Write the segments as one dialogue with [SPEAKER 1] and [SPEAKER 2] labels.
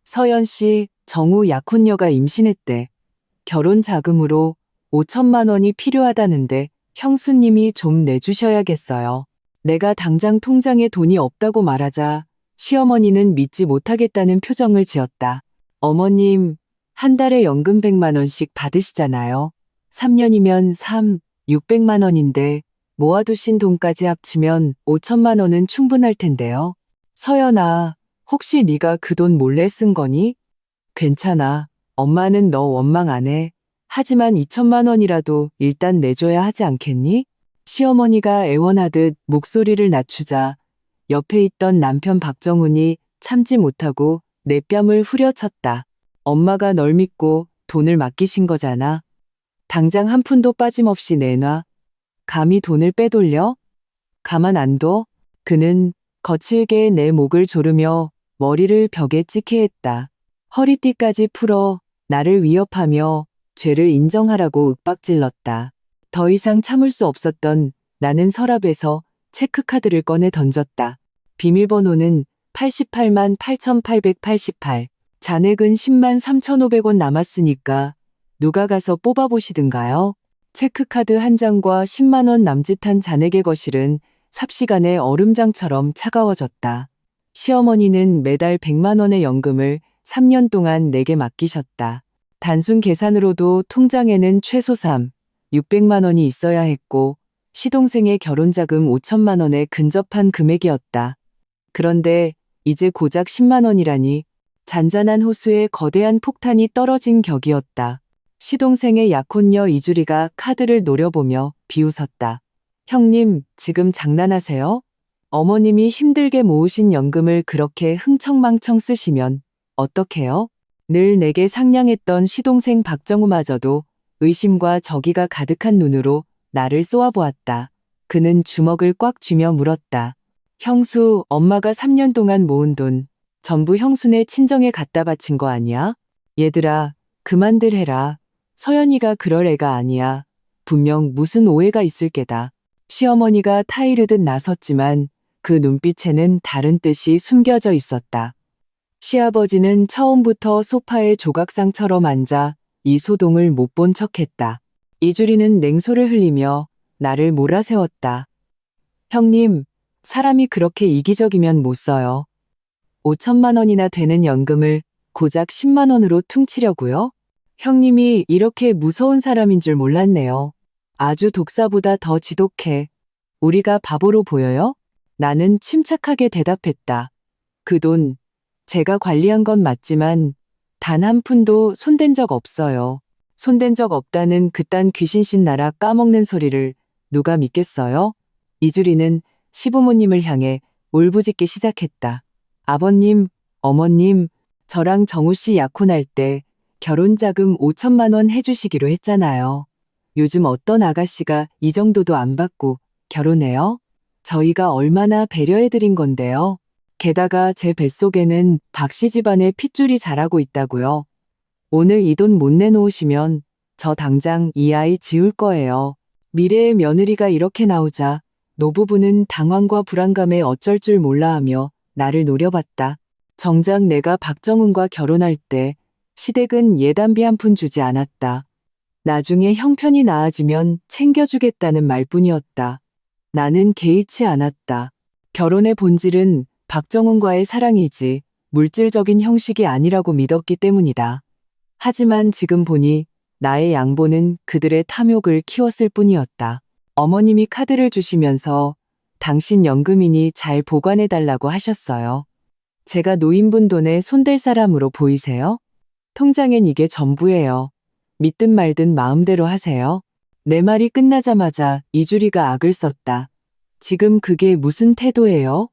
[SPEAKER 1] 서연 씨, 정우 약혼녀가 임신했대. 결혼 자금으로 5천만 원이 필요하다는데 형수님이 좀 내주셔야겠어요. 내가 당장 통장에 돈이 없다고 말하자 시어머니는 믿지 못하겠다는 표정을 지었다. 어머님, 한 달에 연금 100만 원씩 받으시잖아요. 3년이면 600만 원인데 모아두신 돈까지 합치면 5천만 원은 충분할 텐데요. 서연아, 혹시 네가 그 돈 몰래 쓴 거니? 괜찮아. 엄마는 너 원망 안 해. 하지만 2천만 원이라도 일단 내줘야 하지 않겠니? 시어머니가 애원하듯 목소리를 낮추자 옆에 있던 남편 박정훈이 참지 못하고 내 뺨을 후려쳤다. 엄마가 널 믿고 돈을 맡기신 거잖아. 당장 한 푼도 빠짐없이 내놔. 감히 돈을 빼돌려? 가만 안 둬? 그는 거칠게 내 목을 조르며 머리를 벽에 찍게 했다. 허리띠까지 풀어 나를 위협하며 죄를 인정하라고 윽박질렀다. 더 이상 참을 수 없었던 나는 서랍에서 체크카드를 꺼내 던졌다. 비밀번호는 88만 8,888. 잔액은 10만 3,500원 남았으니까 누가 가서 뽑아보시든가요. 체크카드 한 장과 10만 원 남짓한 잔액의 거실은 삽시간에 얼음장처럼 차가워졌다. 시어머니는 매달 100만 원의 연금을 3년 동안 내게 맡기셨다. 단순 계산으로도 통장에는 최소 600만 원이 있어야 했고 시동생의 결혼자금 5천만 원에 근접한 금액이었다. 그런데 이제 고작 10만 원이라니 잔잔한 호수에 거대한 폭탄이 떨어진 격이었다. 시동생의 약혼녀 이주리가 카드를 노려보며 비웃었다. 형님, 지금 장난하세요? 어머님이 힘들게 모으신 연금을 그렇게 흥청망청 쓰시면 어떡해요? 늘 내게 상냥했던 시동생 박정우마저도 의심과 적의가 가득한 눈으로 나를 쏘아보았다. 그는 주먹을 꽉 쥐며 물었다. 형수, 엄마가 3년 동안 모은 돈 전부 형수네 친정에 갖다 바친 거 아니야? 얘들아, 그만들 해라. 서연이가 그럴 애가 아니야. 분명 무슨 오해가 있을 게다. 시어머니가 타이르듯 나섰지만 그 눈빛에는 다른 뜻이 숨겨져 있었다. 시아버지는 처음부터 소파에 조각상처럼 앉아 이 소동을 못 본 척했다. 이주리는 냉소를 흘리며 나를 몰아세웠다. 형님, 사람이 그렇게 이기적이면 못 써요. 5천만 원이나 되는 연금을 고작 10만 원으로 퉁치려고요? 형님이 이렇게 무서운 사람인 줄 몰랐네요. 아주 독사보다 더 지독해. 우리가 바보로 보여요? 나는 침착하게 대답했다. 그 돈, 제가 관리한 건 맞지만 단 한 푼도 손댄 적 없어요. 손댄 적 없다는 그딴 귀신신 나라 까먹는 소리를 누가 믿겠어요? 이주리는 시부모님을 향해 울부짖기 시작했다. 아버님, 어머님, 저랑 정우 씨 약혼할 때 결혼자금 5천만 원 해주시기로 했잖아요. 요즘 어떤 아가씨가 이 정도도 안 받고 결혼해요? 저희가 얼마나 배려해드린 건데요. 게다가 제 뱃속에는 박씨 집안의 핏줄이 자라고 있다고요. 오늘 이 돈 못 내놓으시면 저 당장 이 아이 지울 거예요. 미래의 며느리가 이렇게 나오자 노부부는 당황과 불안감에 어쩔 줄 몰라 하며 나를 노려봤다. 정작 내가 박정훈과 결혼할 때 시댁은 예단비 한 푼 주지 않았다. 나중에 형편이 나아지면 챙겨주겠다는 말뿐이었다. 나는 개의치 않았다. 결혼의 본질은 박정훈과의 사랑이지 물질적인 형식이 아니라고 믿었기 때문이다. 하지만 지금 보니 나의 양보는 그들의 탐욕을 키웠을 뿐이었다. 어머님이 카드를 주시면서 당신 연금이니 잘 보관해달라고 하셨어요. 제가 노인분 돈에 손댈 사람으로 보이세요? 통장엔 이게 전부예요. 믿든 말든 마음대로 하세요. 내 말이 끝나자마자 이주리가 악을 썼다. 지금 그게 무슨 태도예요?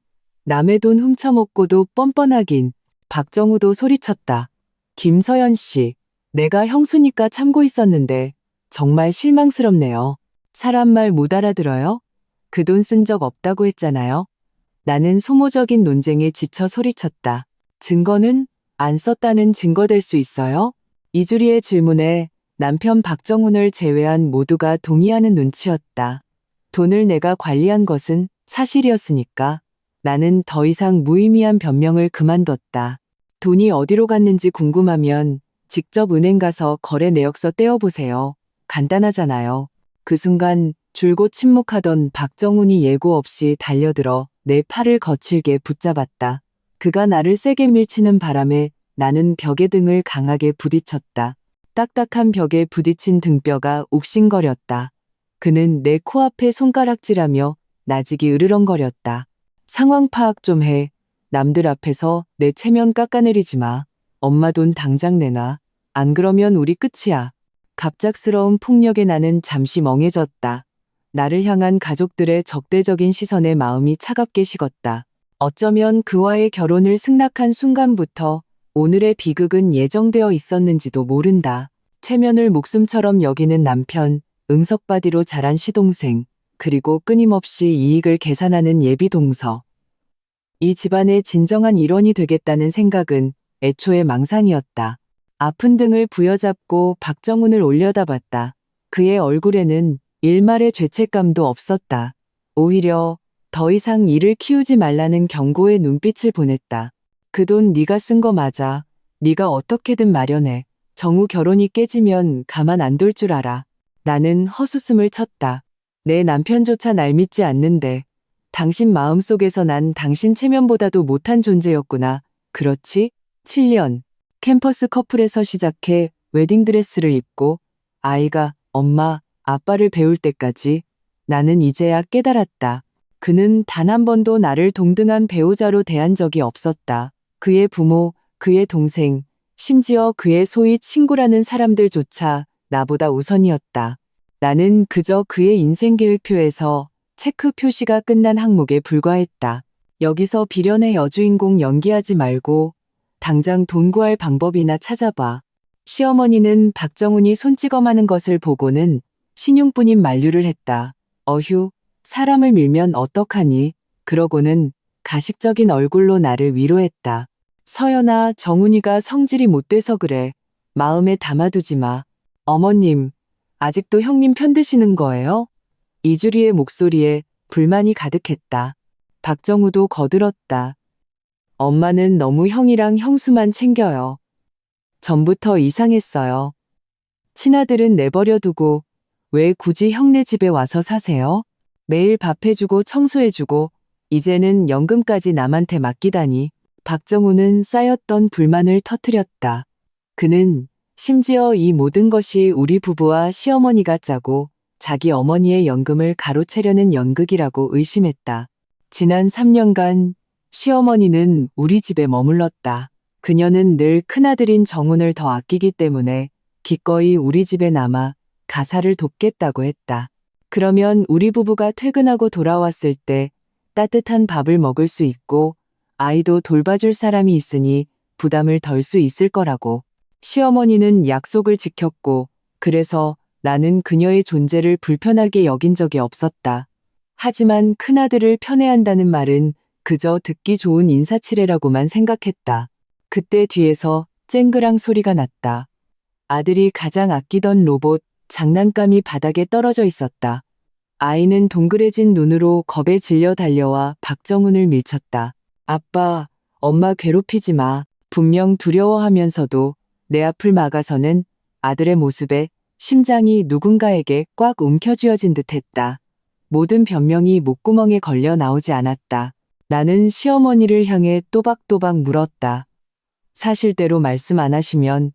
[SPEAKER 1] 남의 돈 훔쳐먹고도 뻔뻔하긴. 박정우도 소리쳤다. 김서연 씨, 내가 형수니까 참고 있었는데 정말 실망스럽네요. 사람 말 못 알아들어요? 그 돈 쓴 적 없다고 했잖아요. 나는 소모적인 논쟁에 지쳐 소리쳤다. 증거는? 안 썼다는 증거 될 수 있어요? 이주리의 질문에 남편 박정훈을 제외한 모두가 동의하는 눈치였다. 돈을 내가 관리한 것은 사실이었으니까 나는 더 이상 무의미한 변명을 그만뒀다. 돈이 어디로 갔는지 궁금하면 직접 은행 가서 거래 내역서 떼어보세요. 간단하잖아요. 그 순간 줄곧 침묵하던 박정훈이 예고 없이 달려들어 내 팔을 거칠게 붙잡았다. 그가 나를 세게 밀치는 바람에 나는 벽에 등을 강하게 부딪혔다. 딱딱한 벽에 부딪힌 등뼈가 욱신거렸다. 그는 내 코앞에 손가락질하며 나직이 으르렁거렸다. 상황 파악 좀 해. 남들 앞에서 내 체면 깎아내리지 마. 엄마 돈 당장 내놔. 안 그러면 우리 끝이야. 갑작스러운 폭력에 나는 잠시 멍해졌다. 나를 향한 가족들의 적대적인 시선에 마음이 차갑게 식었다. 어쩌면 그와의 결혼을 승낙한 순간부터 오늘의 비극은 예정되어 있었는지도 모른다. 체면을 목숨처럼 여기는 남편, 응석바디로 자란 시동생, 그리고 끊임없이 이익을 계산하는 예비 동서. 이 집안의 진정한 일원이 되겠다는 생각은 애초에 망상이었다. 아픈 등을 부여잡고 박정훈을 올려다봤다. 그의 얼굴에는 일말의 죄책감도 없었다. 오히려 더 이상 일을 키우지 말라는 경고의 눈빛을 보냈다. 그 돈 네가 쓴 거 맞아. 네가 어떻게든 마련해. 정우 결혼이 깨지면 가만 안 둘 줄 알아. 나는 헛웃음을 쳤다. 내 남편조차 날 믿지 않는데 당신 마음속에서 난 당신 체면보다도 못한 존재였구나. 그렇지? 7년. 캠퍼스 커플에서 시작해 웨딩드레스를 입고 아이가 엄마, 아빠를 배울 때까지 나는 이제야 깨달았다. 그는 단 한 번도 나를 동등한 배우자로 대한 적이 없었다. 그의 부모, 그의 동생, 심지어 그의 소위 친구라는 사람들조차 나보다 우선이었다. 나는 그저 그의 인생 계획표에서 체크 표시가 끝난 항목에 불과했다. 여기서 비련의 여주인공 연기하지 말고 당장 돈 구할 방법이나 찾아봐. 시어머니는 박정훈이 손찌검하는 것을 보고는 신용뿐인 만류를 했다. 어휴, 사람을 밀면 어떡하니? 그러고는 가식적인 얼굴로 나를 위로했다. 서연아, 정훈이가 성질이 못 돼서 그래. 마음에 담아두지 마. 어머님, 아직도 형님 편드시는 거예요? 이주리의 목소리에 불만이 가득했다. 박정우도 거들었다. 엄마는 너무 형이랑 형수만 챙겨요. 전부터 이상했어요. 친아들은 내버려 두고 왜 굳이 형네 집에 와서 사세요? 매일 밥 해주고 청소해주고 이제는 연금까지 남한테 맡기다니. 박정우는 쌓였던 불만을 터뜨렸다. 그는 심지어 이 모든 것이 우리 부부와 시어머니가 짜고 자기 어머니의 연금을 가로채려는 연극이라고 의심했다. 지난 3년간 시어머니는 우리 집에 머물렀다. 그녀는 늘 큰아들인 정훈을 더 아끼기 때문에 기꺼이 우리 집에 남아 가사를 돕겠다고 했다. 그러면 우리 부부가 퇴근하고 돌아왔을 때 따뜻한 밥을 먹을 수 있고 아이도 돌봐줄 사람이 있으니 부담을 덜 수 있을 거라고. 시어머니는 약속을 지켰고 그래서 나는 그녀의 존재를 불편하게 여긴 적이 없었다. 하지만 큰아들을 편애한다는 말은 그저 듣기 좋은 인사치레라고만 생각했다. 그때 뒤에서 쨍그랑 소리가 났다. 아들이 가장 아끼던 로봇 장난감이 바닥에 떨어져 있었다. 아이는 동그래진 눈으로 겁에 질려 달려와 박정훈을 밀쳤다. 아빠, 엄마 괴롭히지 마. 분명 두려워하면서도 내 앞을 막아서는 아들의 모습에 심장이 누군가에게 꽉 움켜쥐어진 듯했다. 모든 변명이 목구멍에 걸려 나오지 않았다. 나는 시어머니를 향해 또박또박 물었다. 사실대로 말씀 안 하시면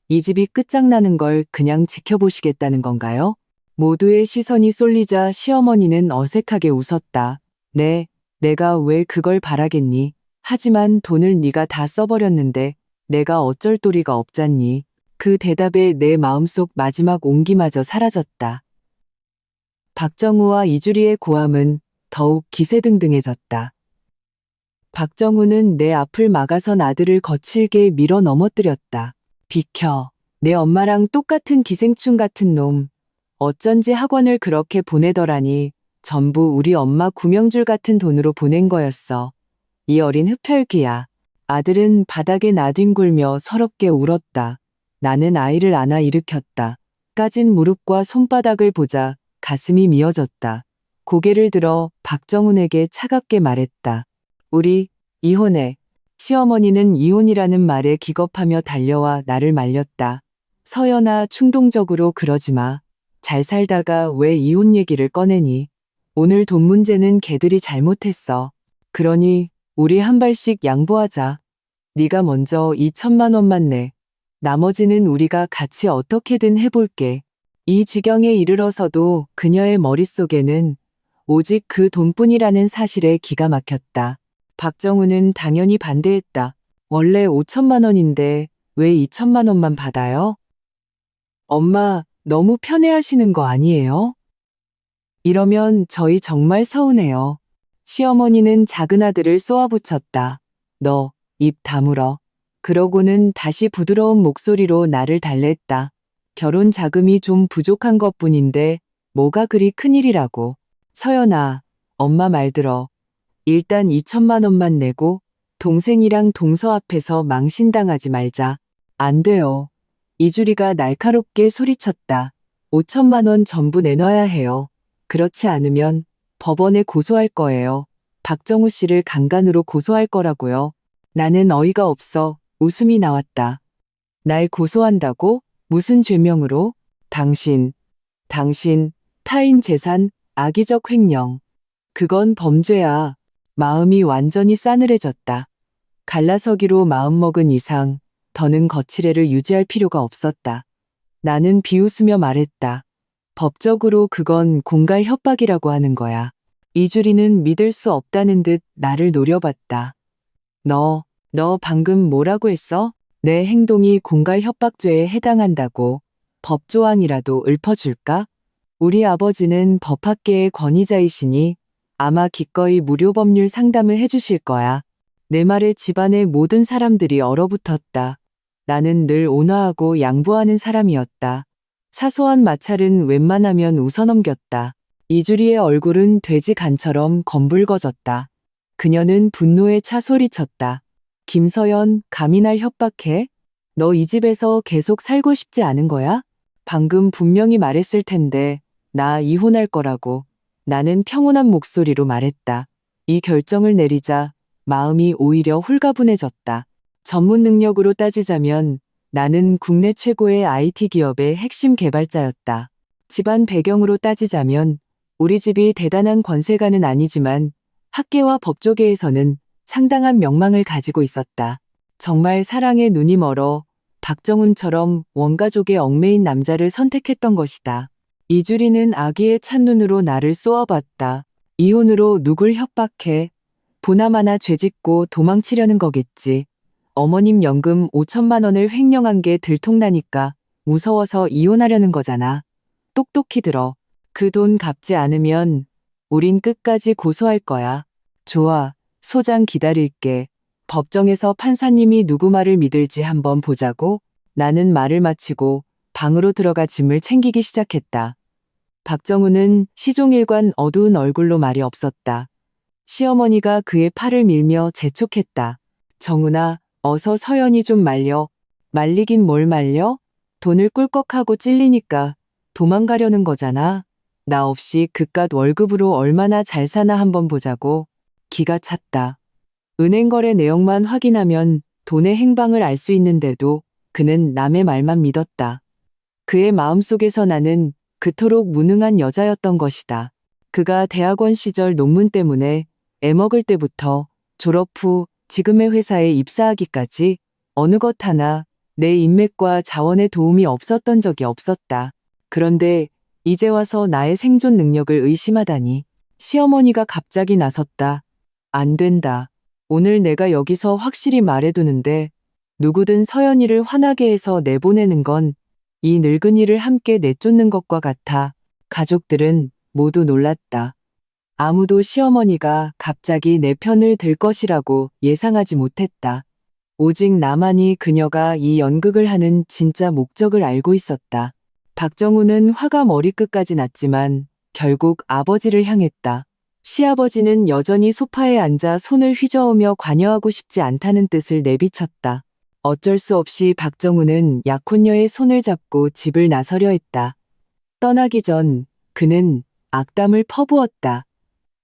[SPEAKER 1] 이 집이 끝장나는 걸 그냥 지켜보시겠다는 건가요? 모두의 시선이 쏠리자 시어머니는 어색하게 웃었다. 네, 내가 왜 그걸 바라겠니? 하지만 돈을 네가 다 써버렸는데 내가 어쩔 도리가 없잖니. 그 대답에 내 마음속 마지막 온기마저 사라졌다. 박정우와 이주리의 고함은 더욱 기세등등해졌다. 박정우는 내 앞을 막아선 아들을 거칠게 밀어 넘어뜨렸다. 비켜. 내 엄마랑 똑같은 기생충 같은 놈. 어쩐지 학원을 그렇게 보내더라니. 전부 우리 엄마 구명줄 같은 돈으로 보낸 거였어. 이 어린 흡혈귀야. 아들은 바닥에 나뒹굴며 서럽게 울었다. 나는 아이를 안아 일으켰다. 까진 무릎과 손바닥을 보자 가슴이 미어졌다. 고개를 들어 박정훈에게 차갑게 말했다. 우리 이혼해. 시어머니는 이혼이라는 말에 기겁하며 달려와 나를 말렸다. 서연아, 충동적으로 그러지 마. 잘 살다가 왜 이혼 얘기를 꺼내니? 오늘 돈 문제는 걔들이 잘못했어. 그러니 우리 한 발씩 양보하자. 네가 먼저 2천만 원만 내. 나머지는 우리가 같이 어떻게든 해볼게. 이 지경에 이르러서도 그녀의 머릿속에는 오직 그 돈뿐이라는 사실에 기가 막혔다. 박정우는 당연히 반대했다. 원래 5천만 원인데 왜 2천만 원만 받아요? 엄마, 너무 편해하시는 거 아니에요? 이러면 저희 정말 서운해요. 시어머니는 작은 아들을 쏘아붙였다. 너, 입 다물어. 그러고는 다시 부드러운 목소리로 나를 달랬다. 결혼 자금이 좀 부족한 것뿐인데 뭐가 그리 큰일이라고. 서연아, 엄마 말 들어. 일단 2천만 원만 내고 동생이랑 동서 앞에서 망신당하지 말자. 안 돼요. 이주리가 날카롭게 소리쳤다. 5천만 원 전부 내놔야 해요. 그렇지 않으면 법원에 고소할 거예요. 박정우 씨를 강간으로 고소할 거라고요. 나는 어이가 없어 웃음이 나왔다. 날 고소한다고? 무슨 죄명으로? 당신, 타인 재산, 악의적 횡령. 그건 범죄야. 마음이 완전히 싸늘해졌다. 갈라서기로 마음먹은 이상 더는 거칠애를 유지할 필요가 없었다. 나는 비웃으며 말했다. 법적으로 그건 공갈 협박이라고 하는 거야. 이주리는 믿을 수 없다는 듯 나를 노려봤다. 너 방금 뭐라고 했어? 내 행동이 공갈 협박죄에 해당한다고 법조항이라도 읊어줄까? 우리 아버지는 법학계의 권위자이시니 아마 기꺼이 무료 법률 상담을 해주실 거야. 내 말에 집안의 모든 사람들이 얼어붙었다. 나는 늘 온화하고 양보하는 사람이었다. 사소한 마찰은 웬만하면 웃어넘겼다. 이주리의 얼굴은 돼지 간처럼 검붉어졌다. 그녀는 분노에 차 소리쳤다. 김서연, 감히 날 협박해? 너 이 집에서 계속 살고 싶지 않은 거야? 방금 분명히 말했을 텐데 나 이혼할 거라고. 나는 평온한 목소리로 말했다. 이 결정을 내리자 마음이 오히려 홀가분해졌다. 전문 능력으로 따지자면 나는 국내 최고의 IT 기업의 핵심 개발자였다. 집안 배경으로 따지자면 우리 집이 대단한 권세가는 아니지만 학계와 법조계에서는 상당한 명망을 가지고 있었다. 정말 사랑에 눈이 멀어 박정훈처럼 원가족에 얽매인 남자를 선택했던 것이다. 이주리는 아기의 찬눈으로 나를 쏘아봤다. 이혼으로 누굴 협박해? 보나마나 죄짓고 도망치려는 거겠지. 어머님 연금 5천만 원을 횡령한 게 들통나니까 무서워서 이혼하려는 거잖아. 똑똑히 들어. 그 돈 갚지 않으면 우린 끝까지 고소할 거야. 좋아. 소장 기다릴게. 법정에서 판사님이 누구 말을 믿을지 한번 보자고. 나는 말을 마치고 방으로 들어가 짐을 챙기기 시작했다. 박정우는 시종일관 어두운 얼굴로 말이 없었다. 시어머니가 그의 팔을 밀며 재촉했다. 정훈아, 어서 서연이 좀 말려. 말리긴 뭘 말려? 돈을 꿀꺽하고 찔리니까 도망가려는 거잖아. 나 없이 그깟 월급으로 얼마나 잘 사나 한번 보자고. 기가 찼다. 은행 거래 내역만 확인하면 돈의 행방을 알 수 있는데도 그는 남의 말만 믿었다. 그의 마음속에서 나는 그토록 무능한 여자였던 것이다. 그가 대학원 시절 논문 때문에 애먹을 때부터 졸업 후 지금의 회사에 입사하기까지 어느 것 하나 내 인맥과 자원의 도움이 없었던 적이 없었다. 그런데 이제 와서 나의 생존 능력을 의심하다니. 시어머니가 갑자기 나섰다. 안 된다. 오늘 내가 여기서 확실히 말해두는데 누구든 서연이를 화나게 해서 내보내는 건 이 늙은이를 함께 내쫓는 것과 같아. 가족들은 모두 놀랐다. 아무도 시어머니가 갑자기 내 편을 들 것이라고 예상하지 못했다. 오직 나만이 그녀가 이 연극을 하는 진짜 목적을 알고 있었다. 박정우는 화가 머리끝까지 났지만 결국 아버지를 향했다. 시아버지는 여전히 소파에 앉아 손을 휘저으며 관여하고 싶지 않다는 뜻을 내비쳤다. 어쩔 수 없이 박정우는 약혼녀의 손을 잡고 집을 나서려 했다. 떠나기 전 그는 악담을 퍼부었다.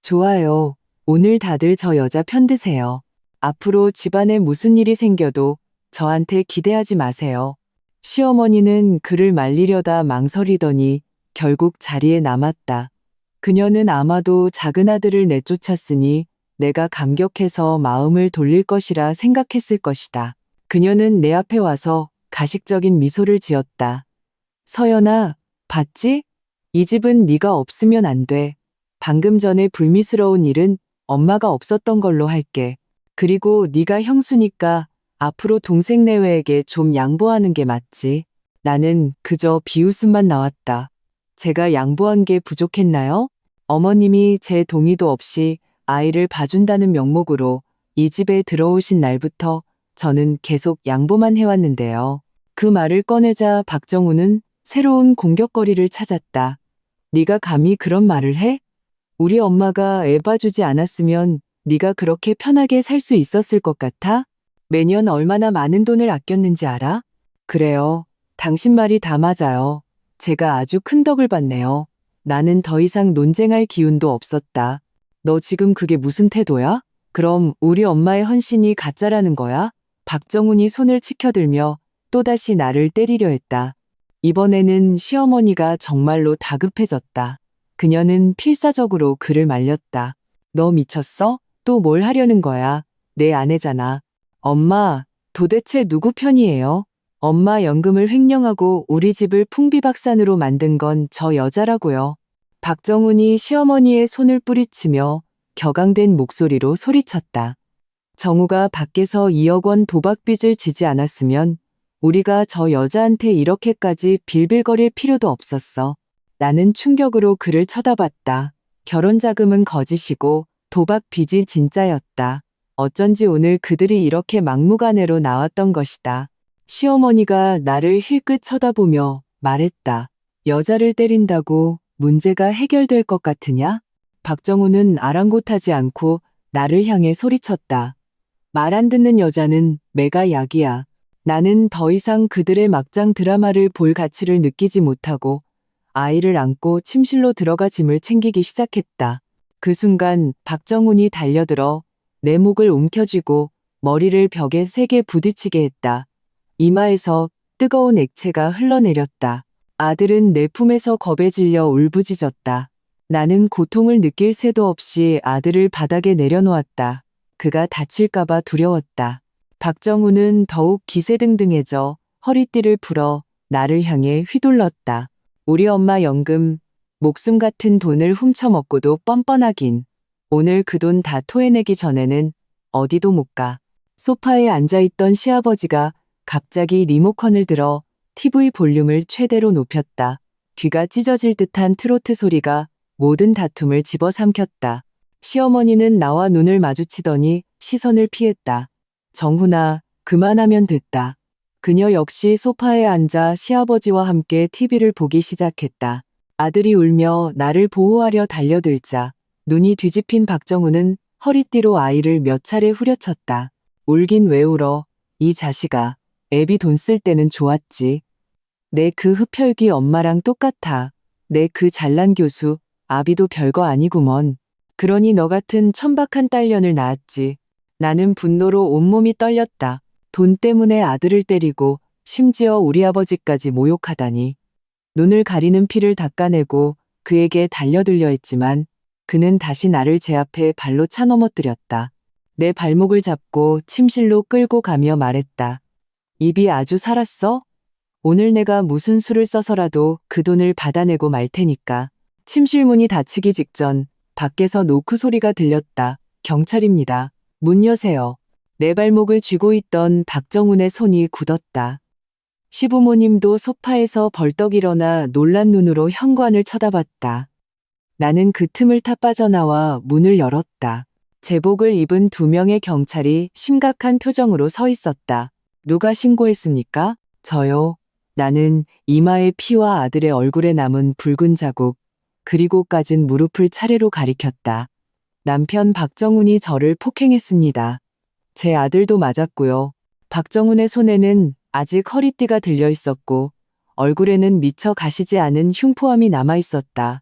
[SPEAKER 1] 좋아요. 오늘 다들 저 여자 편드세요. 앞으로 집안에 무슨 일이 생겨도 저한테 기대하지 마세요. 시어머니는 그를 말리려다 망설이더니 결국 자리에 남았다. 그녀는 아마도 작은 아들을 내쫓았으니 내가 감격해서 마음을 돌릴 것이라 생각했을 것이다. 그녀는 내 앞에 와서 가식적인 미소를 지었다. 서연아, 봤지? 이 집은 네가 없으면 안 돼. 방금 전에 불미스러운 일은 엄마가 없었던 걸로 할게. 그리고 네가 형수니까 앞으로 동생 내외에게 좀 양보하는 게 맞지. 나는 그저 비웃음만 나왔다. 제가 양보한 게 부족했나요? 어머님이 제 동의도 없이 아이를 봐준다는 명목으로 이 집에 들어오신 날부터 저는 계속 양보만 해왔는데요. 그 말을 꺼내자 박정우는 새로운 공격거리를 찾았다. 네가 감히 그런 말을 해? 우리 엄마가 애 봐주지 않았으면 네가 그렇게 편하게 살 수 있었을 것 같아? 매년 얼마나 많은 돈을 아꼈는지 알아? 그래요. 당신 말이 다 맞아요. 제가 아주 큰 덕을 봤네요. 나는 더 이상 논쟁할 기운도 없었다. 너 지금 그게 무슨 태도야? 그럼 우리 엄마의 헌신이 가짜라는 거야? 박정훈이 손을 치켜들며 또다시 나를 때리려 했다. 이번에는 시어머니가 정말로 다급해졌다. 그녀는 필사적으로 그를 말렸다. 너 미쳤어? 또 뭘 하려는 거야? 내 아내잖아. 엄마, 도대체 누구 편이에요? 엄마 연금을 횡령하고 우리 집을 풍비박산으로 만든 건 저 여자라고요. 박정훈이 시어머니의 손을 뿌리치며 격앙된 목소리로 소리쳤다. 정우가 밖에서 2억 원 도박빚을 지지 않았으면 우리가 저 여자한테 이렇게까지 빌빌거릴 필요도 없었어. 나는 충격으로 그를 쳐다봤다. 결혼 자금은 거짓이고 도박 빚이 진짜였다. 어쩐지 오늘 그들이 이렇게 막무가내로 나왔던 것이다. 시어머니가 나를 힐끗 쳐다보며 말했다. 여자를 때린다고 문제가 해결될 것 같으냐? 박정우는 아랑곳하지 않고 나를 향해 소리쳤다. 말 안 듣는 여자는 매가 약이야. 나는 더 이상 그들의 막장 드라마를 볼 가치를 느끼지 못하고 아이를 안고 침실로 들어가 짐을 챙기기 시작했다. 그 순간 박정훈이 달려들어 내 목을 움켜쥐고 머리를 벽에 세게 부딪히게 했다. 이마에서 뜨거운 액체가 흘러내렸다. 아들은 내 품에서 겁에 질려 울부짖었다. 나는 고통을 느낄 새도 없이 아들을 바닥에 내려놓았다. 그가 다칠까봐 두려웠다. 박정우는 더욱 기세등등해져 허리띠를 풀어 나를 향해 휘둘렀다. 우리 엄마 연금, 목숨 같은 돈을 훔쳐먹고도 뻔뻔하긴. 오늘 그 돈 다 토해내기 전에는 어디도 못 가. 소파에 앉아있던 시아버지가 갑자기 리모컨을 들어 TV 볼륨을 최대로 높였다. 귀가 찢어질 듯한 트로트 소리가 모든 다툼을 집어삼켰다. 시어머니는 나와 눈을 마주치더니 시선을 피했다. 정훈아, 그만하면 됐다. 그녀 역시 소파에 앉아 시아버지와 함께 TV를 보기 시작했다. 아들이 울며 나를 보호하려 달려들자 눈이 뒤집힌 박정우는 허리띠로 아이를 몇 차례 후려쳤다. 울긴 왜 울어? 이 자식아. 애비 돈 쓸 때는 좋았지. 내 그 흡혈귀 엄마랑 똑같아. 내 그 잘난 교수, 아비도 별거 아니구먼. 그러니 너 같은 천박한 딸년을 낳았지. 나는 분노로 온몸이 떨렸다. 돈 때문에 아들을 때리고 심지어 우리 아버지까지 모욕하다니. 눈을 가리는 피를 닦아내고 그에게 달려들려 했지만 그는 다시 나를 제 앞에 발로 차 넘어뜨렸다. 내 발목을 잡고 침실로 끌고 가며 말했다. 입이 아주 살았어? 오늘 내가 무슨 수를 써서라도 그 돈을 받아내고 말 테니까. 침실 문이 닫히기 직전 밖에서 노크 소리가 들렸다. 경찰입니다. 문 여세요. 내 발목을 쥐고 있던 박정훈의 손이 굳었다. 시부모님도 소파에서 벌떡 일어나 놀란 눈으로 현관을 쳐다봤다. 나는 그 틈을 타 빠져나와 문을 열었다. 제복을 입은 2명의 경찰이 심각한 표정으로 서 있었다. 누가 신고했습니까? 저요. 나는 이마의 피와 아들의 얼굴에 남은 붉은 자국, 그리고 까진 무릎을 차례로 가리켰다. 남편 박정훈이 저를 폭행했습니다. 제 아들도 맞았고요. 박정훈의 손에는 아직 허리띠가 들려 있었고 얼굴에는 미처 가시지 않은 흉포함이 남아 있었다.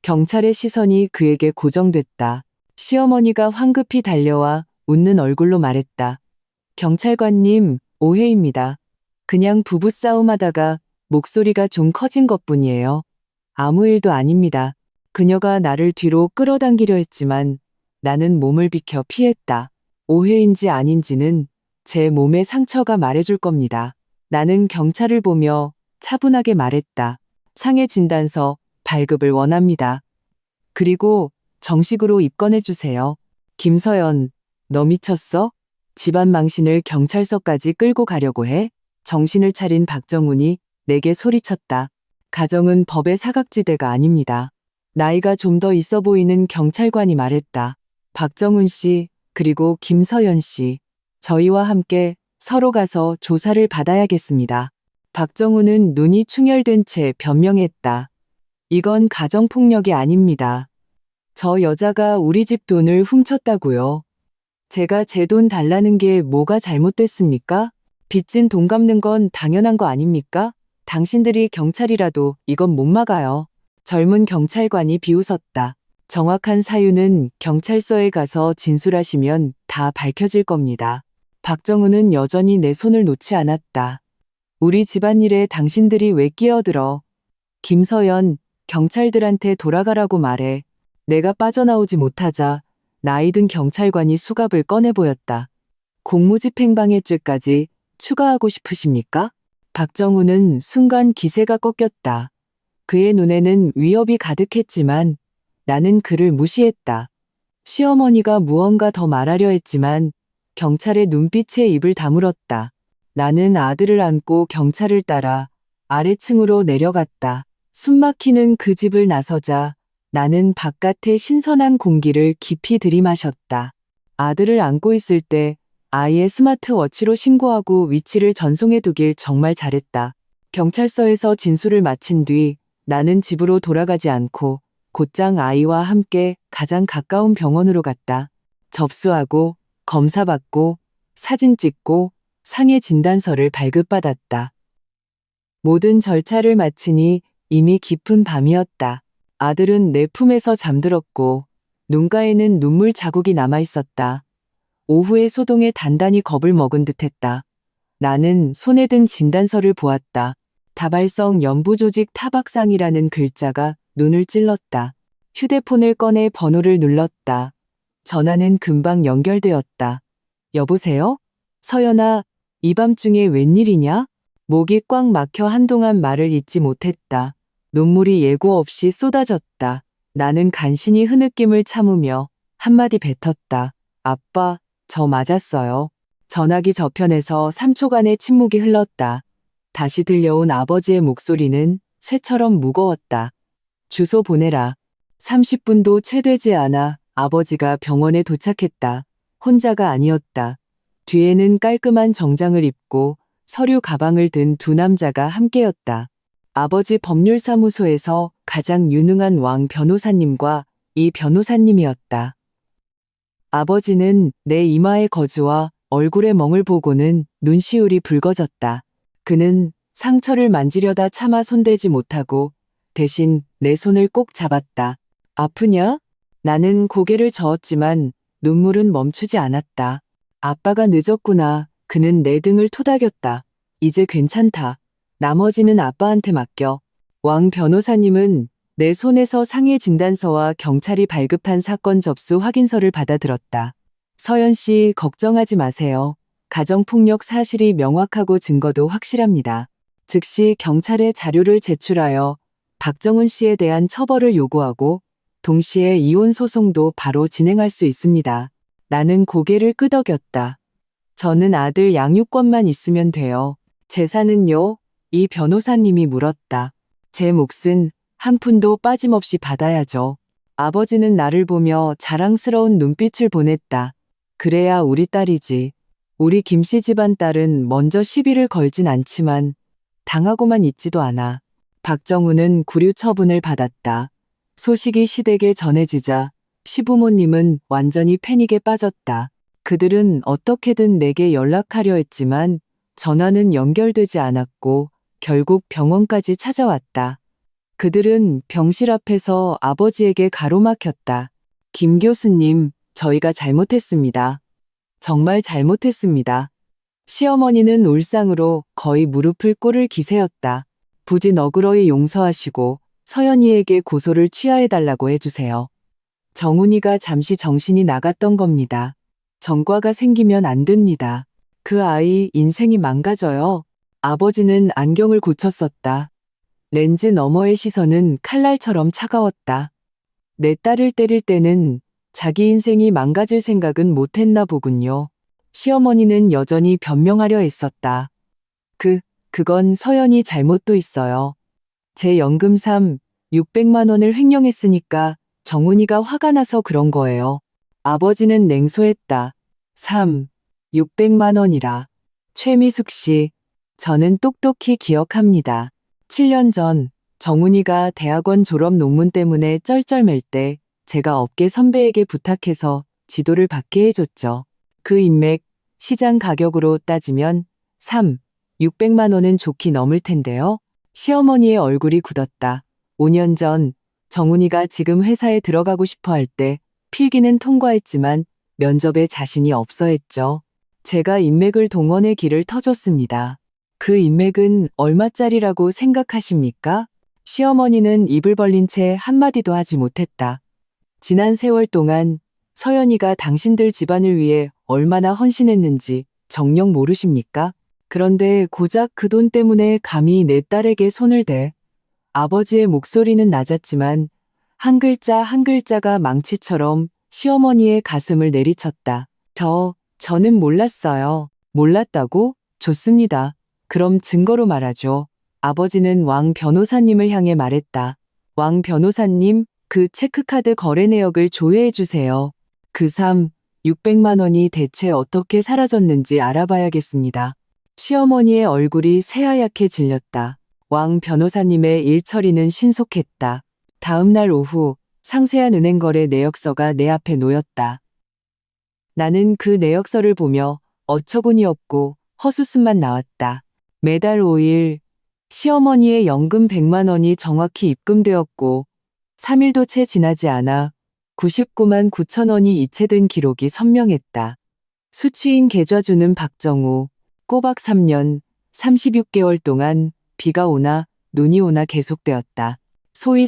[SPEAKER 1] 경찰의 시선이 그에게 고정됐다. 시어머니가 황급히 달려와 웃는 얼굴로 말했다. 경찰관님, 오해입니다. 그냥 부부싸움 하다가 목소리가 좀 커진 것뿐이에요. 아무 일도 아닙니다. 그녀가 나를 뒤로 끌어당기려 했지만 나는 몸을 비켜 피했다. 오해인지 아닌지는 제 몸의 상처가 말해줄 겁니다. 나는 경찰을 보며 차분하게 말했다. 상해 진단서 발급을 원합니다. 그리고 정식으로 입건해주세요. 김서연, 너 미쳤어? 집안 망신을 경찰서까지 끌고 가려고 해? 정신을 차린 박정훈이 내게 소리쳤다. 가정은 법의 사각지대가 아닙니다. 나이가 좀 더 있어 보이는 경찰관이 말했다. 박정훈 씨, 그리고 김서연 씨, 저희와 함께 서로 가서 조사를 받아야겠습니다. 박정훈은 눈이 충혈된 채 변명했다. 이건 가정폭력이 아닙니다. 저 여자가 우리 집 돈을 훔쳤다고요. 제가 제 돈 달라는 게 뭐가 잘못됐습니까? 빚진 돈 갚는 건 당연한 거 아닙니까? 당신들이 경찰이라도 이건 못 막아요. 젊은 경찰관이 비웃었다. 정확한 사유는 경찰서에 가서 진술하시면 다 밝혀질 겁니다. 박정우는 여전히 내 손을 놓지 않았다. 우리 집안일에 당신들이 왜 끼어들어? 김서연, 경찰들한테 돌아가라고 말해. 내가 빠져나오지 못하자 나이든 경찰관이 수갑을 꺼내 보였다. 공무집행방해죄까지 추가하고 싶으십니까? 박정우는 순간 기세가 꺾였다. 그의 눈에는 위협이 가득했지만 나는 그를 무시했다. 시어머니가 무언가 더 말하려 했지만 경찰의 눈빛에 입을 다물었다. 나는 아들을 안고 경찰을 따라 아래층으로 내려갔다. 숨막히는 그 집을 나서자 나는 바깥의 신선한 공기를 깊이 들이마셨다. 아들을 안고 있을 때 아이의 스마트워치로 신고하고 위치를 전송해 두길 정말 잘했다. 경찰서에서 진술을 마친 뒤 나는 집으로 돌아가지 않고 곧장 아이와 함께 가장 가까운 병원으로 갔다. 접수하고 검사받고 사진 찍고 상해 진단서를 발급받았다. 모든 절차를 마치니 이미 깊은 밤이었다. 아들은 내 품에서 잠들었고 눈가에는 눈물 자국이 남아 있었다. 오후의 소동에 단단히 겁을 먹은 듯했다. 나는 손에 든 진단서를 보았다. 다발성 연부조직 타박상이라는 글자가 눈을 찔렀다. 휴대폰을 꺼내 번호를 눌렀다. 전화는 금방 연결되었다. 여보세요? 서연아, 이 밤중에 웬일이냐? 목이 꽉 막혀 한동안 말을 잇지 못했다. 눈물이 예고 없이 쏟아졌다. 나는 간신히 흐느낌을 참으며 한마디 뱉었다. 아빠, 저 맞았어요. 전화기 저편에서 3초간의 침묵이 흘렀다. 다시 들려온 아버지의 목소리는 쇠처럼 무거웠다. 주소 보내라. 30분도 채 되지 않아 아버지가 병원에 도착했다. 혼자가 아니었다. 뒤에는 깔끔한 정장을 입고 서류 가방을 든 두 남자가 함께였다. 아버지 법률사무소에서 가장 유능한 왕 변호사님과 이 변호사님이었다. 아버지는 내 이마의 거즈와 얼굴의 멍을 보고는 눈시울이 붉어졌다. 그는 상처를 만지려다 차마 손대지 못하고 대신 내 손을 꼭 잡았다. 아프냐? 나는 고개를 저었지만 눈물은 멈추지 않았다. 아빠가 늦었구나. 그는 내 등을 토닥였다. 이제 괜찮다. 나머지는 아빠한테 맡겨. 왕 변호사님은 내 손에서 상해 진단서와 경찰이 발급한 사건 접수 확인서를 받아들었다. 서연 씨, 걱정하지 마세요. 가정폭력 사실이 명확하고 증거도 확실합니다. 즉시 경찰에 자료를 제출하여 박정훈 씨에 대한 처벌을 요구하고 동시에 이혼 소송도 바로 진행할 수 있습니다. 나는 고개를 끄덕였다. 저는 아들 양육권만 있으면 돼요. 재산은요? 이 변호사님이 물었다. 제 몫은 한 푼도 빠짐없이 받아야죠. 아버지는 나를 보며 자랑스러운 눈빛을 보냈다. 그래야 우리 딸이지. 우리 김씨 집안 딸은 먼저 시비를 걸진 않지만 당하고만 있지도 않아. 박정우는 구류 처분을 받았다. 소식이 시댁에 전해지자 시부모님은 완전히 패닉에 빠졌다. 그들은 어떻게든 내게 연락하려 했지만 전화는 연결되지 않았고 결국 병원까지 찾아왔다. 그들은 병실 앞에서 아버지에게 가로막혔다. 김 교수님, 저희가 잘못했습니다. 정말 잘못했습니다. 시어머니는 울상으로 거의 무릎을 꿇을 기세였다. 부디 너그러이 용서하시고 서연이에게 고소를 취하해달라고 해주세요. 정훈이가 잠시 정신이 나갔던 겁니다. 전과가 생기면 안 됩니다. 그 아이 인생이 망가져요. 아버지는 안경을 고쳤었다. 렌즈 너머의 시선은 칼날처럼 차가웠다. 내 딸을 때릴 때는 자기 인생이 망가질 생각은 못했나 보군요. 시어머니는 여전히 변명하려 했었다. 그건 서연이 잘못도 있어요. 제 연금 600만 원을 횡령했으니까 정훈이가 화가 나서 그런 거예요. 아버지는 냉소했다. 600만 원이라. 최미숙 씨, 저는 똑똑히 기억합니다. 7년 전 정훈이가 대학원 졸업 논문 때문에 쩔쩔맬 때 제가 업계 선배에게 부탁해서 지도를 받게 해줬죠. 그 인맥, 시장 가격으로 따지면 600만 원은 좋게 넘을 텐데요. 시어머니의 얼굴이 굳었다. 5년 전 정훈이가 지금 회사에 들어가고 싶어 할 때 필기는 통과했지만 면접에 자신이 없어 했죠. 제가 인맥을 동원해 길을 터줬습니다. 그 인맥은 얼마짜리라고 생각하십니까? 시어머니는 입을 벌린 채 한마디도 하지 못했다. 지난 세월 동안 서연이가 당신들 집안을 위해 얼마나 헌신했는지 정녕 모르십니까? 그런데 고작 그 돈 때문에 감히 내 딸에게 손을 대. 아버지의 목소리는 낮았지만 한 글자 한 글자가 망치처럼 시어머니의 가슴을 내리쳤다. 저는 몰랐어요. 몰랐다고? 좋습니다. 그럼 증거로 말하죠. 아버지는 왕 변호사님을 향해 말했다. 왕 변호사님, 그 체크카드 거래 내역을 조회해 주세요. 그 600만 원이 대체 어떻게 사라졌는지 알아봐야겠습니다. 시어머니의 얼굴이 새하얗게 질렸다. 왕 변호사님의 일 처리는 신속했다. 다음 날 오후 상세한 은행 거래 내역서가 내 앞에 놓였다. 나는 그 내역서를 보며 어처구니 없고 허수음만 나왔다. 매달 5일 시어머니의 연금 100만 원이 정확히 입금되었고 3일도 채 지나지 않아 99만 9천 원이 이체된 기록이 선명했다. 수취인 계좌주는 박정우, 꼬박 3년 36개월 동안 비가 오나 눈이 오나 계속되었다. 소위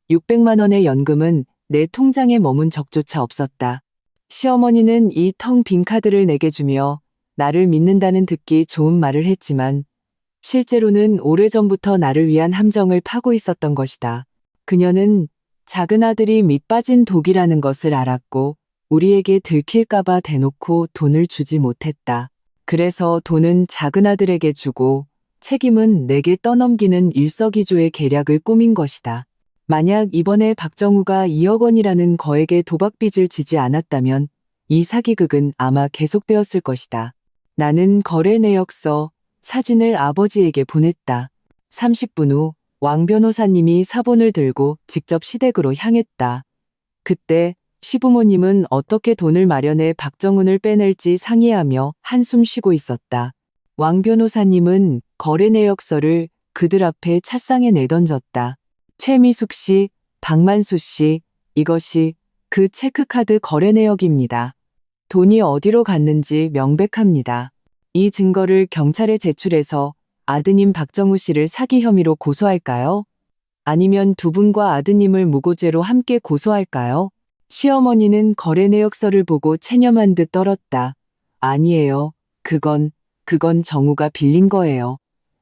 [SPEAKER 1] 600만 원의 연금은 내 통장에 머문 적조차 없었다. 시어머니는 이 텅 빈 카드를 내게 주며 나를 믿는다는 듣기 좋은 말을 했지만 실제로는 오래전부터 나를 위한 함정을 파고 있었던 것이다. 그녀는 작은 아들이 밑빠진 독이라는 것을 알았고 우리에게 들킬까봐 대놓고 돈을 주지 못했다. 그래서 돈은 작은 아들에게 주고 책임은 내게 떠넘기는 일석이조의 계략을 꾸민 것이다. 만약 이번에 박정우가 2억 원이라는 거액의 도박빚을 지지 않았다면 이 사기극은 아마 계속되었을 것이다. 나는 거래 내역서, 사진을 아버지에게 보냈다. 30분 후 왕 변호사님이 사본을 들고 직접 시댁으로 향했다. 그때 시부모님은 어떻게 돈을 마련해 박정훈을 빼낼지 상의하며 한숨 쉬고 있었다. 왕 변호사님은 거래 내역서를 그들 앞에 찻상에 내던졌다. 최미숙 씨, 박만수 씨, 이것이 그 체크카드 거래 내역입니다. 돈이 어디로 갔는지 명백합니다. 이 증거를 경찰에 제출해서 아드님 박정우 씨를 사기 혐의로 고소할까요? 아니면 두 분과 아드님을 무고죄로 함께 고소할까요? 시어머니는 거래 내역서를 보고 체념한 듯 떨었다. 아니에요. 그건 정우가 빌린 거예요.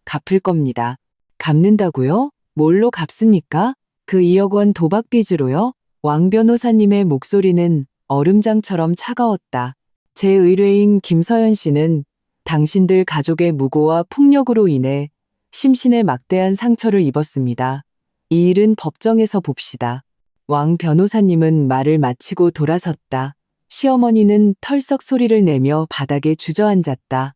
[SPEAKER 1] 갚을 겁니다. 갚는다고요? 뭘로 갚습니까? 그 2억 원 도박빚으로요? 왕 변호사님의 목소리는 얼음장처럼 차가웠다. 제 의뢰인 김서연 씨는 당신들 가족의 무고와 폭력으로 인해 심신에 막대한 상처를 입었습니다. 이 일은 법정에서 봅시다. 왕 변호사님은 말을 마치고 돌아섰다. 시어머니는 털썩 소리를 내며 바닥에 주저앉았다.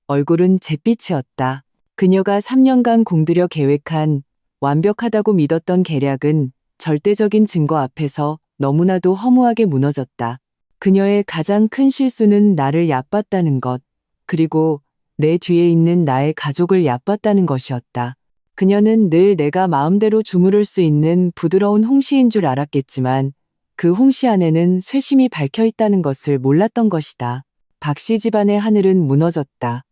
[SPEAKER 1] 얼굴은 잿빛이었다. 그녀가 3년간 공들여 계획한 완벽하다고 믿었던 계략은 절대적인 증거 앞에서 너무나도 허무하게 무너졌다. 그녀의 가장 큰 실수는 나를 얕봤다는 것, 그리고 내 뒤에 있는 나의 가족을 얕봤다는 것이었다. 그녀는 늘 내가 마음대로 주무를 수 있는 부드러운 홍시인 줄 알았겠지만 그 홍시 안에는 쇠심이 박혀 있다는 것을 몰랐던 것이다. 박씨 집안의 하늘은 무너졌다.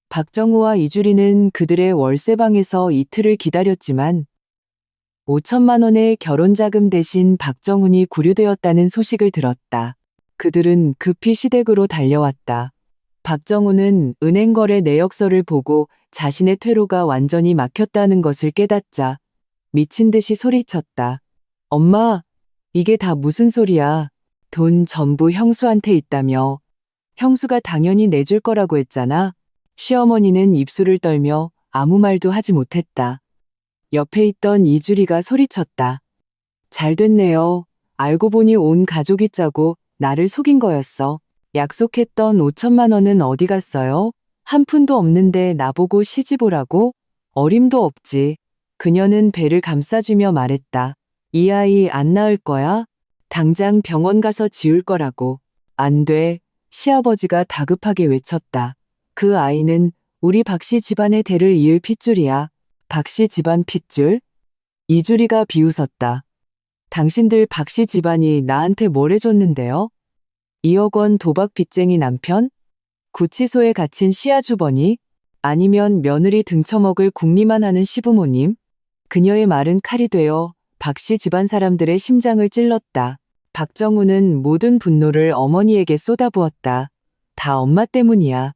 [SPEAKER 1] 박정우와 이주리는 그들의 월세방에서 이틀을 기다렸지만 5천만 원의 결혼자금 대신 박정훈이 구류되었다는 소식을 들었다. 그들은 급히 시댁으로 달려왔다. 박정훈은 은행거래 내역서를 보고 자신의 퇴로가 완전히 막혔다는 것을 깨닫자 미친 듯이 소리쳤다. 엄마, 이게 다 무슨 소리야. 돈 전부 형수한테 있다며. 형수가 당연히 내줄 거라고 했잖아. 시어머니는 입술을 떨며 아무 말도 하지 못했다. 옆에 있던 이주리가 소리쳤다. 잘 됐네요. 알고 보니 온 가족이 짜고 나를 속인 거였어. 약속했던 5천만 원은 어디 갔어요? 한 푼도 없는데 나보고 시집 오라고? 어림도 없지. 그녀는 배를 감싸주며 말했다. 이 아이 안 낳을 거야? 당장 병원 가서 지울 거라고. 안 돼. 시아버지가 다급하게 외쳤다. 그 아이는 우리 박씨 집안의 대를 이을 핏줄이야. 박씨 집안 핏줄? 이주리가 비웃었다. 당신들 박씨 집안이 나한테 뭘 해줬는데요? 2억 원 도박 빚쟁이 남편? 구치소에 갇힌 시아주버니? 아니면 며느리 등쳐먹을 궁리만 하는 시부모님? 그녀의 말은 칼이 되어 박씨 집안 사람들의 심장을 찔렀다. 박정우는 모든 분노를 어머니에게 쏟아부었다. 다 엄마 때문이야.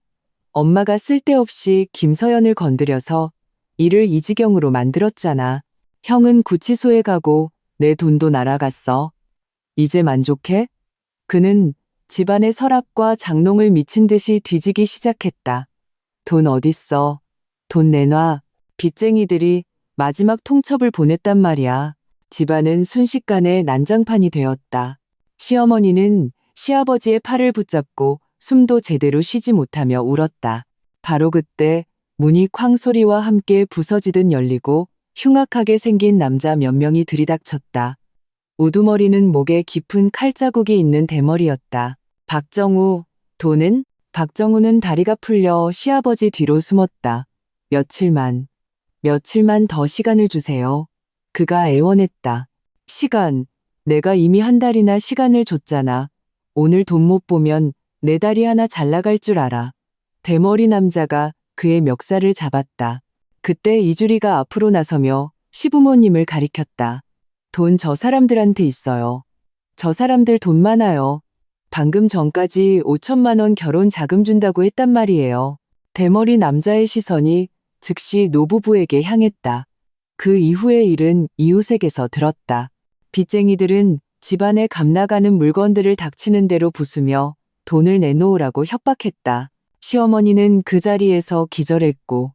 [SPEAKER 1] 엄마가 쓸데없이 김서연을 건드려서 이를 이 지경으로 만들었잖아. 형은 구치소에 가고 내 돈도 날아갔어. 이제 만족해? 그는 집안의 서랍과 장롱을 미친 듯이 뒤지기 시작했다. 돈 어딨어? 돈 내놔. 빚쟁이들이 마지막 통첩을 보냈단 말이야. 집안은 순식간에 난장판이 되었다. 시어머니는 시아버지의 팔을 붙잡고 숨도 제대로 쉬지 못하며 울었다. 바로 그때 문이 쾅 소리와 함께 부서지듯 열리고 흉악하게 생긴 남자 몇 명이 들이닥쳤다. 우두머리는 목에 깊은 칼자국이 있는 대머리였다. 박정우, 돈은? 박정우는 다리가 풀려 시아버지 뒤로 숨었다. 며칠만 더 시간을 주세요. 그가 애원했다. 시간, 내가 이미 한 달이나 시간을 줬잖아. 오늘 돈 못 보면 내 다리 하나 잘 나갈 줄 알아. 대머리 남자가 그의 멱살을 잡았다. 그때 이주리가 앞으로 나서며 시부모님을 가리켰다. 돈 저 사람들한테 있어요. 저 사람들 돈 많아요. 방금 전까지 5천만 원 결혼 자금 준다고 했단 말이에요. 대머리 남자의 시선이 즉시 노부부에게 향했다. 그 이후의 일은 이웃에게서 들었다. 빚쟁이들은 집안에 값나가는 물건들을 닥치는 대로 부수며 돈을 내놓으라고 협박했다. 시어머니는 그 자리에서 기절했고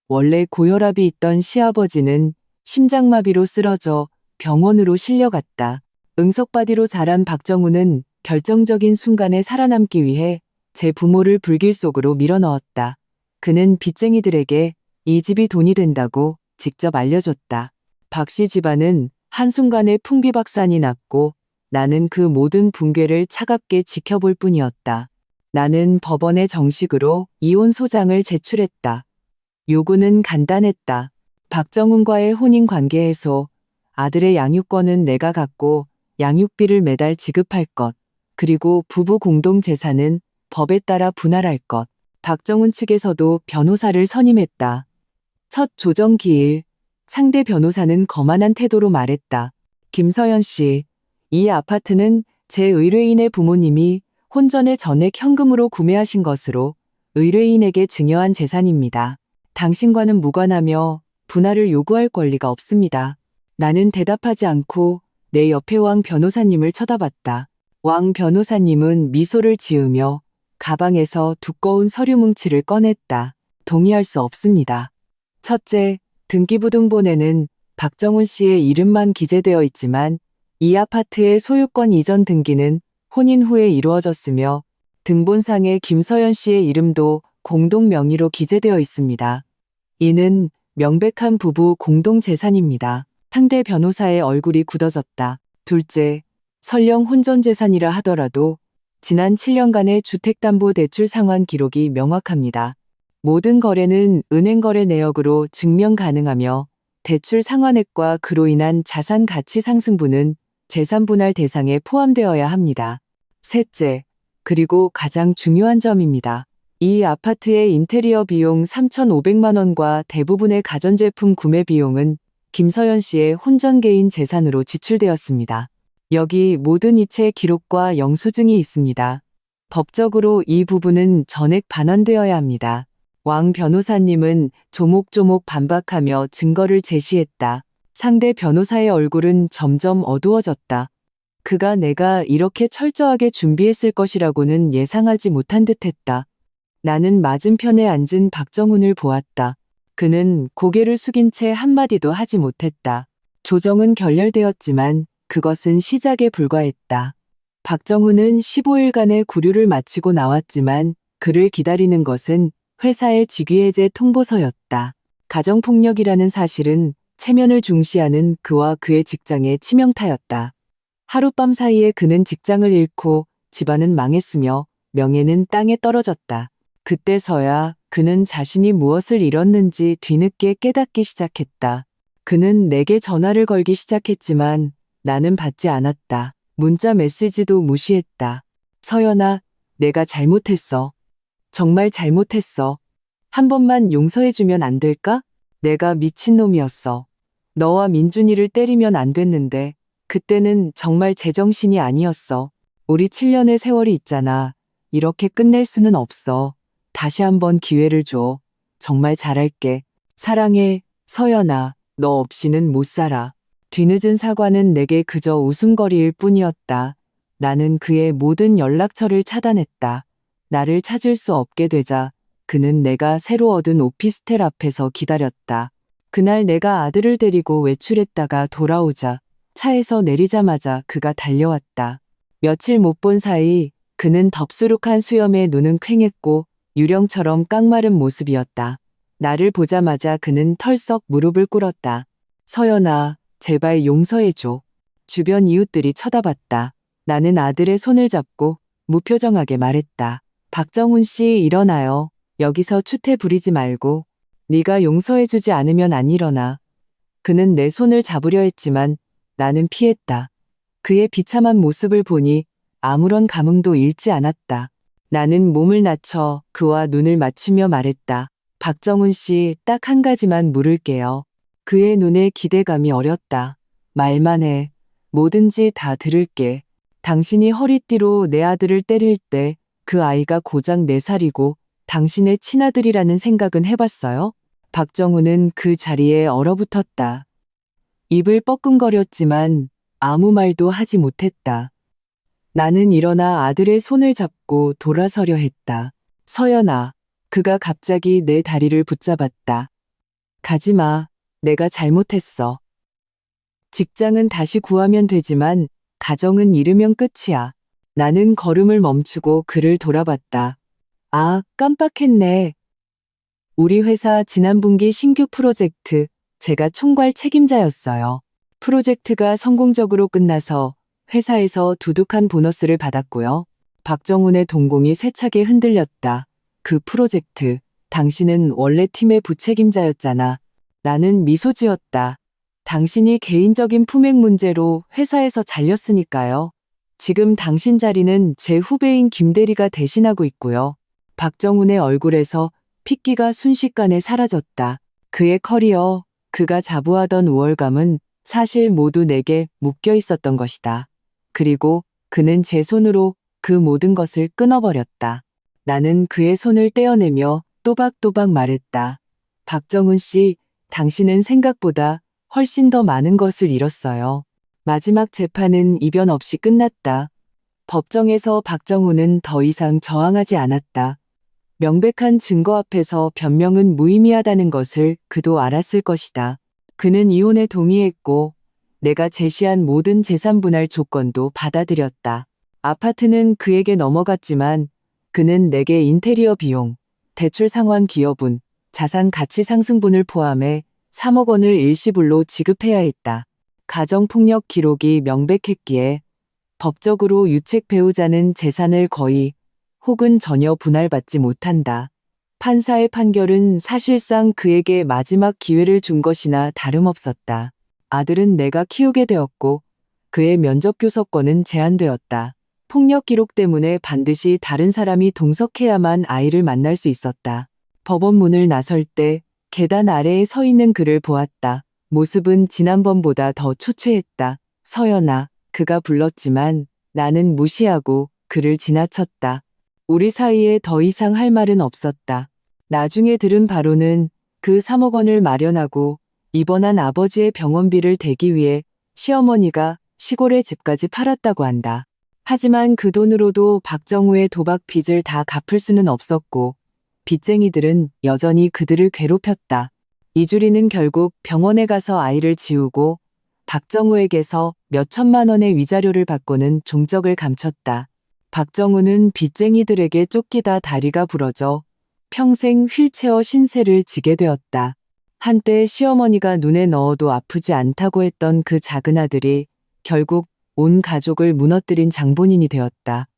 [SPEAKER 1] 원래 고혈압이 있던 시아버지는 심장마비로 쓰러져 병원으로 실려갔다. 응석바디로 자란 박정우는 결정적인 순간에 살아남기 위해 제 부모를 불길 속으로 밀어넣었다. 그는 빚쟁이들에게 이 집이 돈이 된다고 직접 알려줬다. 박씨 집안은 한순간에 풍비박산이 났고 나는 그 모든 붕괴를 차갑게 지켜볼 뿐이었다. 나는 법원에 정식으로 이혼 소장을 제출했다. 요구는 간단했다. 박정훈과의 혼인 관계 해소, 아들의 양육권은 내가 갖고 양육비를 매달 지급할 것, 그리고 부부 공동 재산은 법에 따라 분할할 것. 박정훈 측에서도 변호사를 선임했다. 첫 조정 기일, 상대 변호사는 거만한 태도로 말했다. 김서연 씨, 이 아파트는 제 의뢰인의 부모님이 혼전의 전액 현금으로 구매하신 것으로 의뢰인에게 증여한 재산입니다. 당신과는 무관하며 분할을 요구할 권리가 없습니다. 나는 대답하지 않고 내 옆에 왕 변호사님을 쳐다봤다. 왕 변호사님은 미소를 지으며 가방에서 두꺼운 서류 뭉치를 꺼냈다. 동의할 수 없습니다. 첫째, 등기부등본에는 박정훈 씨의 이름만 기재되어 있지만 이 아파트의 소유권 이전 등기는 혼인 후에 이루어졌으며 등본상에 김서연 씨의 이름도 공동 명의로 기재되어 있습니다. 이는 명백한 부부 공동 재산입니다. 상대 변호사의 얼굴이 굳어졌다. 둘째, 설령 혼전 재산이라 하더라도 지난 7년간의 주택담보대출 상환 기록이 명확합니다. 모든 거래는 은행거래 내역으로 증명 가능하며 대출 상환액과 그로 인한 자산 가치 상승분은 재산 분할 대상에 포함되어야 합니다. 셋째, 그리고 가장 중요한 점입니다. 이 아파트의 인테리어 비용 3,500만 원과 대부분의 가전제품 구매 비용은 김서연 씨의 혼전 개인 재산으로 지출되었습니다. 여기 모든 이체 기록과 영수증이 있습니다. 법적으로 이 부분은 전액 반환되어야 합니다. 왕 변호사님은 조목조목 반박하며 증거를 제시했다. 상대 변호사의 얼굴은 점점 어두워졌다. 그가 내가 이렇게 철저하게 준비했을 것이라고는 예상하지 못한 듯했다. 나는 맞은편에 앉은 박정훈을 보았다. 그는 고개를 숙인 채 한마디도 하지 못했다. 조정은 결렬되었지만 그것은 시작에 불과했다. 박정훈은 15일간의 구류를 마치고 나왔지만 그를 기다리는 것은 회사의 직위해제 통보서였다. 가정폭력이라는 사실은 체면을 중시하는 그와 그의 직장의 치명타였다. 하룻밤 사이에 그는 직장을 잃고 집안은 망했으며 명예는 땅에 떨어졌다. 그때서야 그는 자신이 무엇을 잃었는지 뒤늦게 깨닫기 시작했다. 그는 내게 전화를 걸기 시작했지만 나는 받지 않았다. 문자 메시지도 무시했다. 서연아, 내가 잘못했어. 정말 잘못했어. 한 번만 용서해주면 안 될까? 내가 미친놈이었어. 너와 민준이를 때리면 안 됐는데 그때는 정말 제정신이 아니었어. 우리 7년의 세월이 있잖아. 이렇게 끝낼 수는 없어. 다시 한번 기회를 줘. 정말 잘할게. 사랑해, 서연아. 너 없이는 못 살아. 뒤늦은 사과는 내게 그저 웃음거리일 뿐이었다. 나는 그의 모든 연락처를 차단했다. 나를 찾을 수 없게 되자 그는 내가 새로 얻은 오피스텔 앞에서 기다렸다. 그날 내가 아들을 데리고 외출했다가 돌아오자 차에서 내리자마자 그가 달려왔다. 며칠 못 본 사이 그는 덥수룩한 수염에 눈은 퀭했고 유령처럼 깡마른 모습이었다. 나를 보자마자 그는 털썩 무릎을 꿇었다. 서연아, 제발 용서해줘. 주변 이웃들이 쳐다봤다. 나는 아들의 손을 잡고 무표정하게 말했다. 박정훈 씨 일어나요. 여기서 추태 부리지 말고. 네가 용서해주지 않으면 안 일어나. 그는 내 손을 잡으려 했지만 나는 피했다. 그의 비참한 모습을 보니 아무런 감흥도 잃지 않았다. 나는 몸을 낮춰 그와 눈을 맞추며 말했다. 박정훈 씨, 딱 한 가지만 물을게요. 그의 눈에 기대감이 어렸다. 말만 해. 뭐든지 다 들을게. 당신이 허리띠로 내 아들을 때릴 때 그 아이가 고작 4살이고 당신의 친아들이라는 생각은 해봤어요? 박정훈은 그 자리에 얼어붙었다. 입을 뻐끔거렸지만 아무 말도 하지 못했다. 나는 일어나 아들의 손을 잡고 돌아서려 했다. 서연아, 그가 갑자기 내 다리를 붙잡았다. 가지마. 내가 잘못했어. 직장은 다시 구하면 되지만 가정은 잃으면 끝이야. 나는 걸음을 멈추고 그를 돌아봤다. 아, 깜빡했네. 우리 회사 지난 분기 신규 프로젝트, 제가 총괄 책임자였어요. 프로젝트가 성공적으로 끝나서 회사에서 두둑한 보너스를 받았고요. 박정훈의 동공이 세차게 흔들렸다. 그 프로젝트, 당신은 원래 팀의 부책임자였잖아. 나는 미소 지었다. 당신이 개인적인 품행 문제로 회사에서 잘렸으니까요. 지금 당신 자리는 제 후배인 김대리가 대신하고 있고요. 박정훈의 얼굴에서 핏기가 순식간에 사라졌다. 그의 커리어, 그가 자부하던 우월감은 사실 모두 내게 묶여 있었던 것이다. 그리고 그는 제 손으로 그 모든 것을 끊어버렸다. 나는 그의 손을 떼어내며 또박또박 말했다. 박정훈 씨, 당신은 생각보다 훨씬 더 많은 것을 잃었어요. 마지막 재판은 이변 없이 끝났다. 법정에서 박정훈은 더 이상 저항하지 않았다. 명백한 증거 앞에서 변명은 무의미하다는 것을 그도 알았을 것이다. 그는 이혼에 동의했고 내가 제시한 모든 재산 분할 조건도 받아들였다. 아파트는 그에게 넘어갔지만 그는 내게 인테리어 비용, 대출 상환 기여분, 자산 가치 상승분을 포함해 3억 원을 일시불로 지급해야 했다. 가정폭력 기록이 명백했기에 법적으로 유책 배우자는 재산을 거의 혹은 전혀 분할받지 못한다. 판사의 판결은 사실상 그에게 마지막 기회를 준 것이나 다름없었다. 아들은 내가 키우게 되었고 그의 면접 교섭권은 제한되었다. 폭력 기록 때문에 반드시 다른 사람이 동석해야만 아이를 만날 수 있었다. 법원 문을 나설 때 계단 아래에 서 있는 그를 보았다. 모습은 지난번보다 더 초췌했다. 서연아, 그가 불렀지만 나는 무시하고 그를 지나쳤다. 우리 사이에 더 이상 할 말은 없었다. 나중에 들은 바로는 그 3억 원을 마련하고 입원한 아버지의 병원비를 대기 위해 시어머니가 시골의 집까지 팔았다고 한다. 하지만 그 돈으로도 박정우의 도박 빚을 다 갚을 수는 없었고 빚쟁이들은 여전히 그들을 괴롭혔다. 이주리는 결국 병원에 가서 아이를 지우고 박정우에게서 몇 천만 원의 위자료를 받고는 종적을 감췄다. 박정우는 빚쟁이들에게 쫓기다 다리가 부러져 평생 휠체어 신세를 지게 되었다. 한때 시어머니가 눈에 넣어도 아프지 않다고 했던 그 작은 아들이 결국 온 가족을 무너뜨린 장본인이 되었다.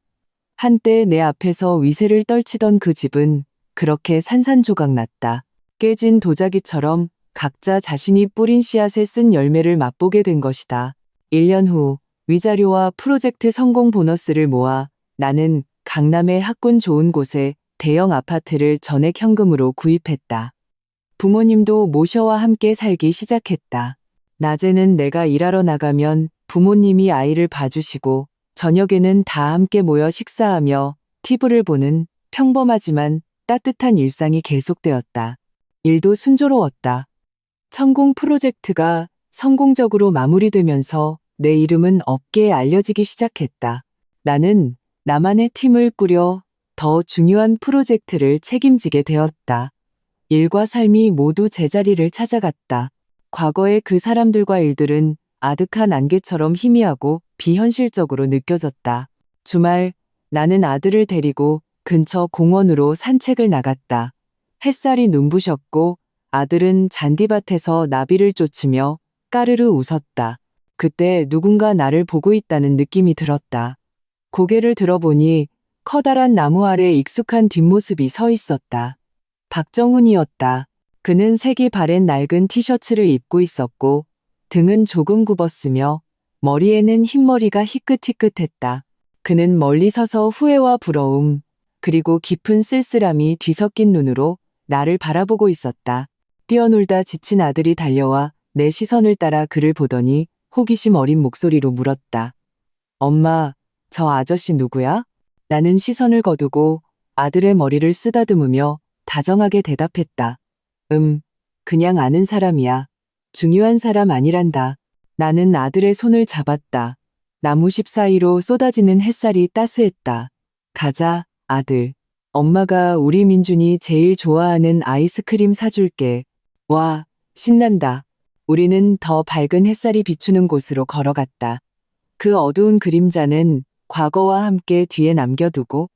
[SPEAKER 1] 한때 내 앞에서 위세를 떨치던 그 집은 그렇게 산산조각 났다. 깨진 도자기처럼 각자 자신이 뿌린 씨앗에 쓴 열매를 맛보게 된 것이다. 1년 후 위자료와 프로젝트 성공 보너스를 모아 나는 강남의 학군 좋은 곳에 대형 아파트를 전액 현금으로 구입했다. 부모님도 모셔와 함께 살기 시작했다. 낮에는 내가 일하러 나가면 부모님이 아이를 봐주시고 저녁에는 다 함께 모여 식사하며 TV를 보는 평범하지만 따뜻한 일상이 계속되었다. 일도 순조로웠다. 천공 프로젝트가 성공적으로 마무리되면서 내 이름은 업계에 알려지기 시작했다. 나는 나만의 팀을 꾸려 더 중요한 프로젝트를 책임지게 되었다. 일과 삶이 모두 제자리를 찾아갔다. 과거의 그 사람들과 일들은 아득한 안개처럼 희미하고 비현실적으로 느껴졌다. 주말 나는 아들을 데리고 근처 공원으로 산책을 나갔다. 햇살이 눈부셨고 아들은 잔디밭에서 나비를 쫓으며 까르르 웃었다. 그때 누군가 나를 보고 있다는 느낌이 들었다. 고개를 들어보니 커다란 나무 아래 익숙한 뒷모습이 서 있었다. 박정훈이었다. 그는 색이 바랜 낡은 티셔츠를 입고 있었고 등은 조금 굽었으며 머리에는 흰머리가 희끗희끗했다. 그는 멀리 서서 후회와 부러움, 그리고 깊은 쓸쓸함이 뒤섞인 눈으로 나를 바라보고 있었다. 뛰어놀다 지친 아들이 달려와 내 시선을 따라 그를 보더니 호기심 어린 목소리로 물었다. 엄마, 저 아저씨 누구야? 나는 시선을 거두고 아들의 머리를 쓰다듬으며 다정하게 대답했다. 그냥 아는 사람이야. 중요한 사람 아니란다. 나는 아들의 손을 잡았다. 나무십 사이로 쏟아지는 햇살이 따스했다. 가자, 아들. 엄마가 우리 민준이 제일 좋아하는 아이스크림 사줄게. 와, 신난다. 우리는 더 밝은 햇살이 비추는 곳으로 걸어갔다. 그 어두운 그림자는 과거와 함께 뒤에 남겨두고